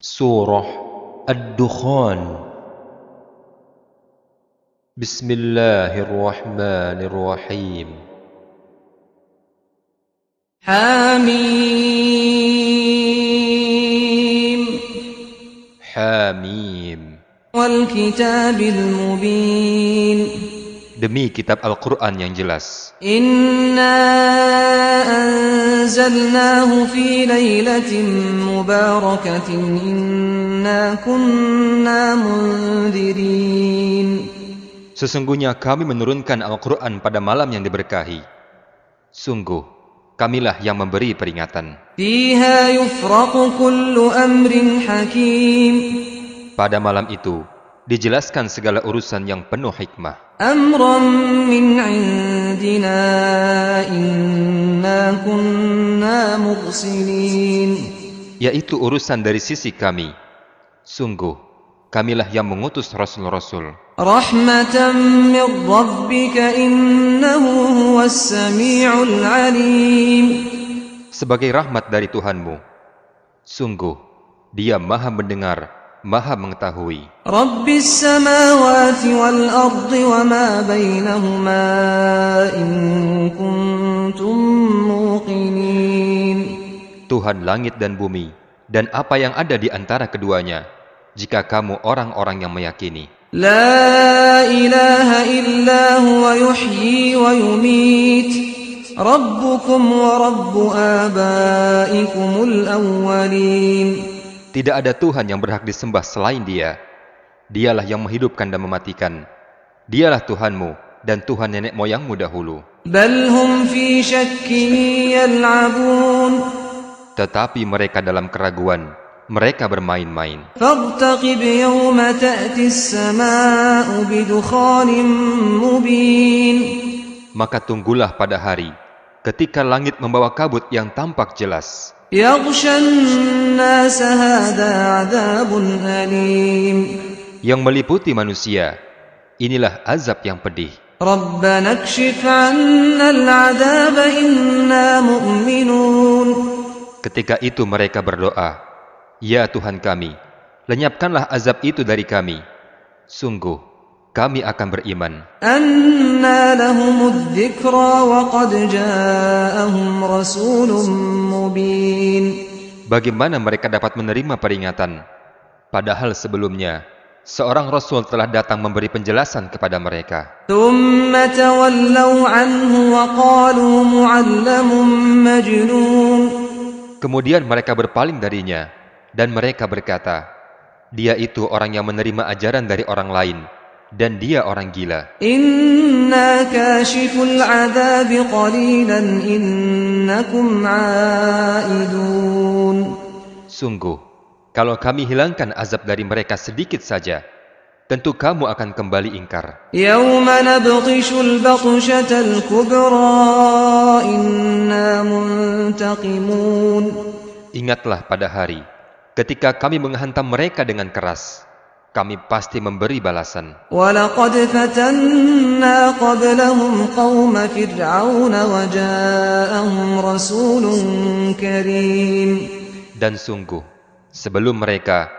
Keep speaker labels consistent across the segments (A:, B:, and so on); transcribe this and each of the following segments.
A: Surah Ad-Dukhan. Bismillahirrahmanirrahim.
B: حميم
A: Hamim.
B: والكتاب المبين
A: Demi kitab Al-Quran yang jelas.
B: إنا أنزلناه في ليلة مباركة إنا كنا منذرين.
A: Sesungguhnya kami menurunkan Al-Quran pada malam yang diberkahi. Sungguh, kamilah yang memberi peringatan.
B: فيها يفرق كل أمر حكيم
A: Pada malam itu, dijelaskan segala urusan yang penuh hikmah.
B: أمرا من عندنا إنا كنا مرسلين.
A: Yaitu urusan dari sisi kami. Sungguh, kamilah yang mengutus Rasul-Rasul.
B: رحمة من ربك إنه هو السميع العليم.
A: Sebagai rahmat dari Tuhanmu. Sungguh, Dia Maha mendengar, Maha mengetahui.
B: رب السماوات والأرض وما بينهما إن كنتم موقنين.
A: Tuhan langit dan bumi, dan apa yang ada di antara keduanya, jika kamu orang-orang yang meyakini.
B: لا إله إلا هو يحيي ويميت ربكم ورب آبائكم الأولين.
A: Tidak ada Tuhan yang berhak disembah selain Dia. Dialah yang menghidupkan dan mematikan. Dialah Tuhanmu dan Tuhan nenek moyangmu dahulu.
B: بل هم في شك يلعبون.
A: Tetapi mereka dalam keraguan, mereka bermain-main.
B: فارتقب يوم تأتي السماء بدخان مبين.
A: Maka tunggulah pada hari, ketika langit membawa kabut yang tampak jelas.
B: يغشى الناس هذا عذاب أليم.
A: Yang meliputi manusia, inilah azab yang pedih.
B: ربنا اكشف عنا العذاب إنا مؤمنون.
A: Ketika itu mereka berdoa, "Ya Tuhan kami, lenyapkanlah azab itu dari kami. Sungguh, kami akan beriman."
B: أنى لهم الذكرى وقد جاءهم رسول مبين.
A: Bagaimana mereka dapat menerima peringatan, padahal sebelumnya seorang Rasul telah datang memberi penjelasan kepada mereka.
B: ثم تولوا عنه وقالوا معلم مجنون.
A: Kemudian mereka berpaling darinya, dan mereka berkata, "Dia itu orang yang menerima ajaran dari orang lain, dan dia orang gila."
B: إنا كاشف العذاب قليلا إنكم عائدون.
A: Sungguh, kalau kami hilangkan azab dari mereka sedikit saja, tentu kamu akan kembali ingkar.
B: يوم نبطش البطشة الكبرى إنا منتقمون.
A: Ingatlah pada hari, ketika kami menghantam mereka dengan keras, kami pasti memberi balasan.
B: ولقد فتنا قبلهم قوم فرعون وجاءهم رسول كريم.
A: Dan sungguh, sebelum mereka,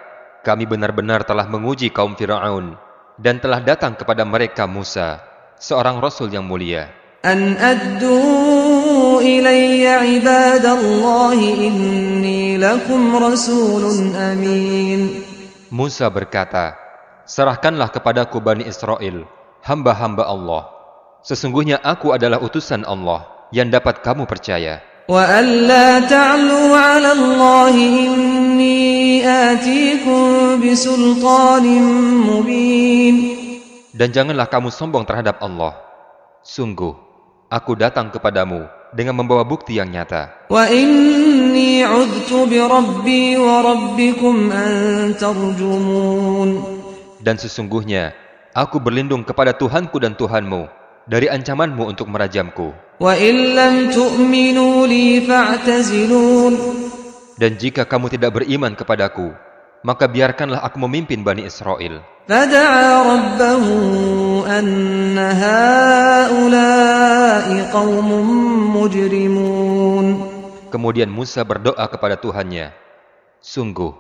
A: kami benar-benar telah menguji kaum Fir'aun, dan telah datang kepada mereka Musa, seorang Rasul yang mulia.
B: أن أدوا إلي عباد الله إني لكم رسول أمين.
A: Musa berkata, "Serahkanlah kepadaku Bani Israel, hamba-hamba Allah. Sesungguhnya aku adalah utusan Allah yang dapat kamu percaya.
B: وأن لا تعلوا على الله إني آتيكم بسلطان مبين.
A: Dan janganlah kamu sombong terhadap Allah. Sungguh, aku datang kepadamu dengan membawa bukti yang nyata.
B: وإني عذت بربي وربكم أن ترجمون.
A: Dan sesungguhnya, aku berlindung kepada Tuhanku dan Tuhanmu dari ancamanmu untuk merajamku.
B: وإن لم تؤمنوا لي فاعتزلون.
A: Dan jika kamu tidak beriman kepadaku, maka biarkanlah aku memimpin Bani Israel."
B: فدعا ربه أن هؤلاء قوم مجرمون.
A: Kemudian Musa berdoa kepada Tuhannya, "Sungguh,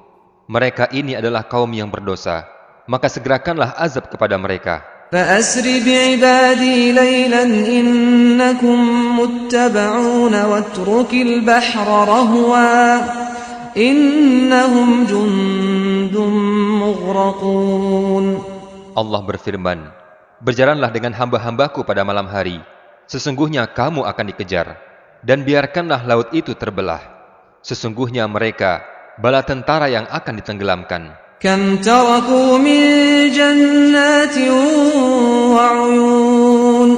A: Mereka ini adalah kaum yang berdosa, maka segerakanlah azab kepada mereka.
B: فأسر بعبادي ليلا إنكم متبعون واترك البحر رهوا إنهم جند مغرقون.
A: Allah berfirman, berjalanlah dengan hamba-hambaku pada malam hari, sesungguhnya kamu akan dikejar, dan biarkanlah laut itu terbelah. Sesungguhnya mereka bala tentara yang akan ditenggelamkan.
B: كم تركوا من جنات وعيون.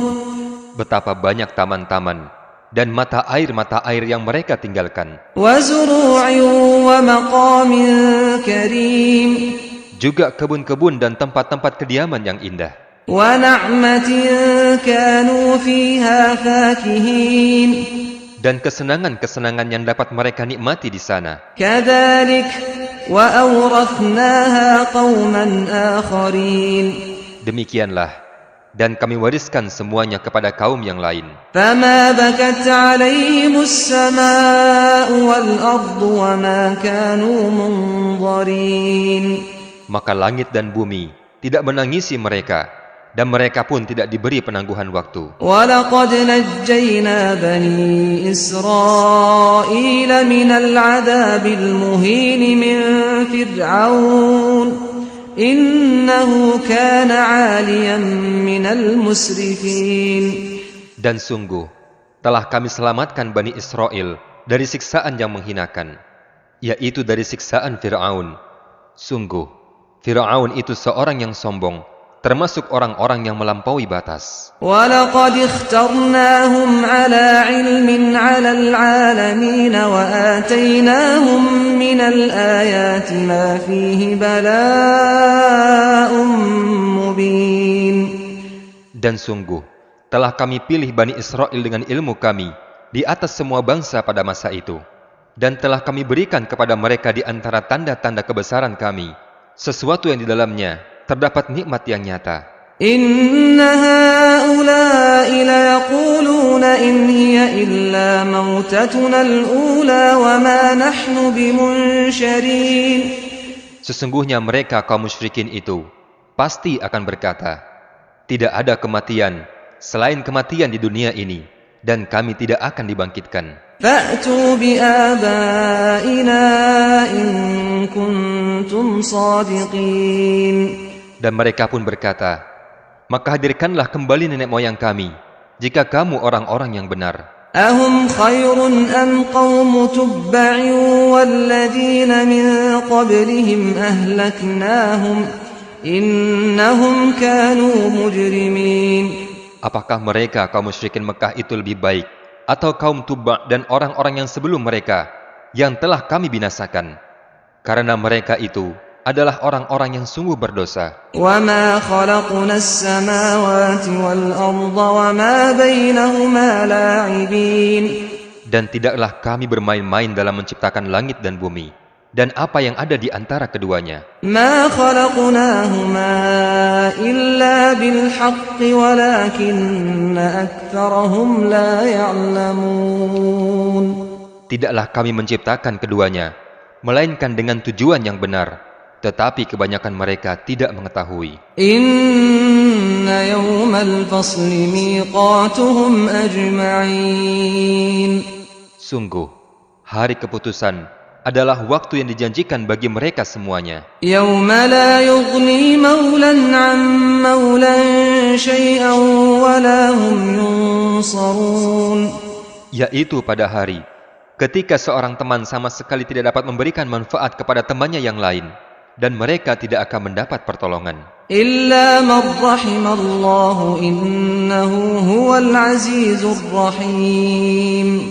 A: Betapa banyak taman-taman dan mata air yang mereka tinggalkan.
B: وزروع ومقام كريم.
A: Juga kebun-kebun dan tempat-tempat kediaman yang indah.
B: ونعمة كانوا فيها فاكهين.
A: Dan kesenangan-kesenangan yang dapat mereka nikmati di sana.
B: كذلك وأورثناها قوما آخرين.
A: Demikianlah, dan kami wariskan semuanya kepada kaum yang lain.
B: فما بكت عليهم السماء والأرض وما كانوا منظرين.
A: Maka langit dan bumi tidak menangisi mereka, dan mereka pun tidak diberi penangguhan waktu.
B: وَلَقَدْ نَجَّيْنَا بَنِي إِسْرَائِيلَ مِنَ الْعَذَابِ الْمُهِينِ مِنْ فِرْعَوْنَ إِنَّهُ كَانَ عَالِيًا مِنَ الْمُسْرِفِينَ.
A: Dan sungguh, telah kami selamatkan Bani Israel dari siksaan yang menghinakan, yaitu dari siksaan Fir'aun. Sungguh, Fir'aun itu seorang yang sombong, termasuk orang-orang yang melampaui batas.
B: وَلَقَدِ اخْتَرْنَاهُمْ عَلَى عِلْمٍ عَلَى الْعَالَمِينَ وَآتَيْنَاهُمْ مِنَ الْآيَاتِ مَا فِيهِ بَلَاءٌ مُبِينٌ.
A: Dan sungguh, telah kami pilih Bani Israel dengan ilmu kami di atas semua bangsa pada masa itu. Dan telah kami berikan kepada mereka di antara tanda-tanda kebesaran kami sesuatu yang di dalamnya terdapat nikmat yang nyata.
B: Inna haula'i la yaquluna in hiya illa mautatuna al-ula wa ma nahnu bimunsharin.
A: Sesungguhnya mereka kaum musyrikin itu pasti akan berkata, tidak ada kematian selain kematian di dunia ini, dan kami tidak akan dibangkitkan.
B: Fa'tu bi abaina in kuntum sadiqin.
A: Dan mereka pun berkata, maka hadirkanlah kembali nenek moyang kami, jika kamu orang-orang yang benar.
B: Ahum khairun am qawmu tubba'in walladhina min qablihim ahlaknahum innahum kanu mujrimin.
A: Apakah mereka kaum musyrikin Mekah itu lebih baik, atau kaum Tubba' dan orang-orang yang sebelum mereka yang telah kami binasakan? Karena mereka itu adalah orang-orang yang sungguh berdosa.
B: وَمَا خَلَقْنَا السَّمَاوَاتِ وَالْأَرْضَ وَمَا بَيْنَهُمَا لَاعِبِينَ. Dan
A: tidaklah kami bermain-main dalam menciptakan langit dan bumi, dan apa yang ada di antara keduanya.
B: مَا خَلَقْنَاهُمَا إِلَّا بِالْحَقِّ وَلَكِنَّ أَكْثَرَهُمْ لَا يَعْلَمُونَ. Tidaklah
A: kami menciptakan keduanya, melainkan dengan tujuan yang benar, tetapi kebanyakan mereka tidak mengetahui.
B: Inna yawmal fasli miqatuhum ajma'in.
A: Sungguh, hari keputusan adalah waktu yang dijanjikan bagi mereka semuanya.
B: Yawma la yughni maulan 'an maulan syai'an wa la hum yunsarun.
A: Yaitu pada hari ketika seorang teman sama sekali tidak dapat memberikan manfaat kepada temannya yang lain, dan mereka tidak akan mendapat pertolongan.
B: Illa man rahimallahu innahu huwal azizur rahim.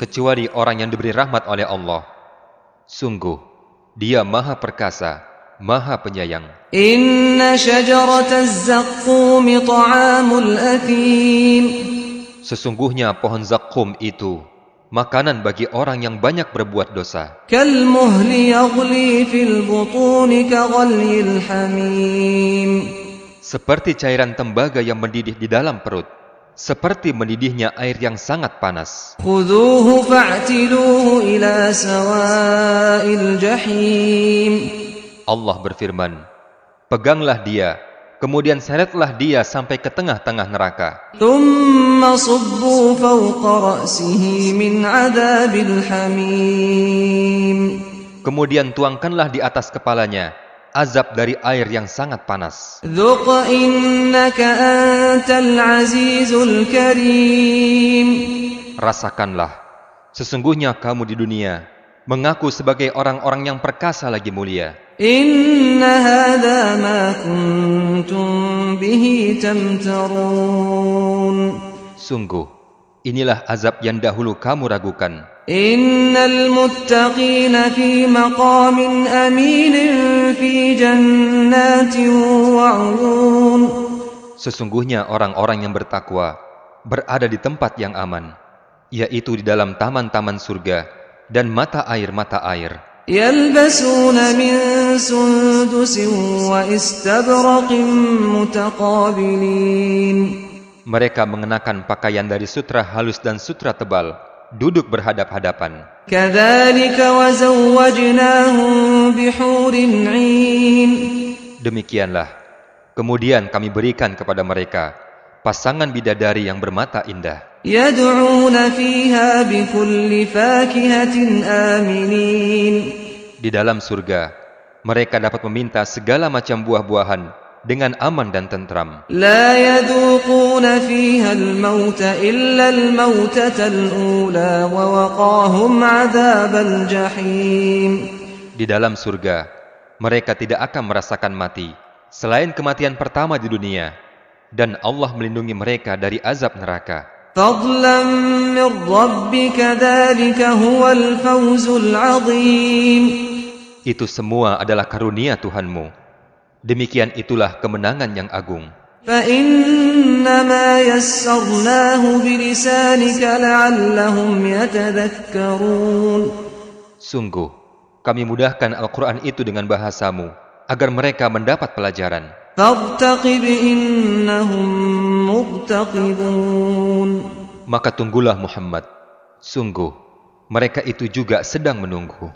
A: Kecuali orang yang diberi rahmat oleh Allah. Sungguh, Dia Maha Perkasa, Maha Penyayang.
B: Inna syajarataz zaqqum ta'amul athim.
A: Sesungguhnya pohon zaqqum itu makanan bagi orang yang banyak berbuat dosa.
B: Kalmuhli yaghli fil butuni kaghalyil hamim.
A: Seperti cairan tembaga yang mendidih di dalam perut, seperti mendidihnya air yang sangat panas.
B: Khudhuhu fa'tiluhu ila sawa'il jahim.
A: Allah berfirman, peganglah dia, kemudian seretlah dia sampai ke tengah-tengah neraka.
B: ثم صبوا فوق رأسه من عذاب الحميم
A: Kemudian tuangkanlah di atas kepalanya azab dari air yang sangat panas.
B: ذق إنك أنت العزيز الكريم
A: Rasakanlah, sesungguhnya kamu di dunia mengaku sebagai orang-orang yang perkasa lagi mulia.
B: إن هذا ما كنتم به تمترون
A: Sungguh, inilah azab yang dahulu kamu ragukan.
B: إن المتقين في مقام أمين في جنات وعيون
A: Sesungguhnya orang-orang yang bertakwa berada di tempat yang aman, yaitu di dalam taman-taman surga dan mata air.
B: يلبسون من سندس واستبرق متقابلين
A: Mereka mengenakan pakaian dari sutra halus dan sutra tebal, duduk berhadap-hadapan.
B: كذلك وزوجناهم بحور عين
A: Demikianlah, kemudian kami berikan kepada mereka pasangan bidadari yang bermata indah.
B: يدعون فيها بكل فاكهة آمنين
A: Di dalam surga, mereka dapat meminta segala macam buah-buahan dengan aman dan tentram.
B: لا يذوقون فيها الموت إلا الموتة الأولى ووقاهم عذاب الجحيم
A: Di dalam surga, mereka tidak akan merasakan mati selain kematian pertama di dunia, dan Allah melindungi mereka dari azab neraka.
B: فضلا من ربك ذلك هو الفوز العظيم
A: Itu semua adalah karunia Tuhanmu. Demikian itulah kemenangan yang agung.
B: فإنما يسرناه بلسانك لعلهم يتذكرون
A: Sungguh, kami mudahkan Al-Quran itu dengan bahasamu, agar mereka mendapat pelajaran.
B: فارتقب إنهم مرتقبون
A: Maka tunggulah Muhammad. Sungguh, mereka itu juga sedang menunggu.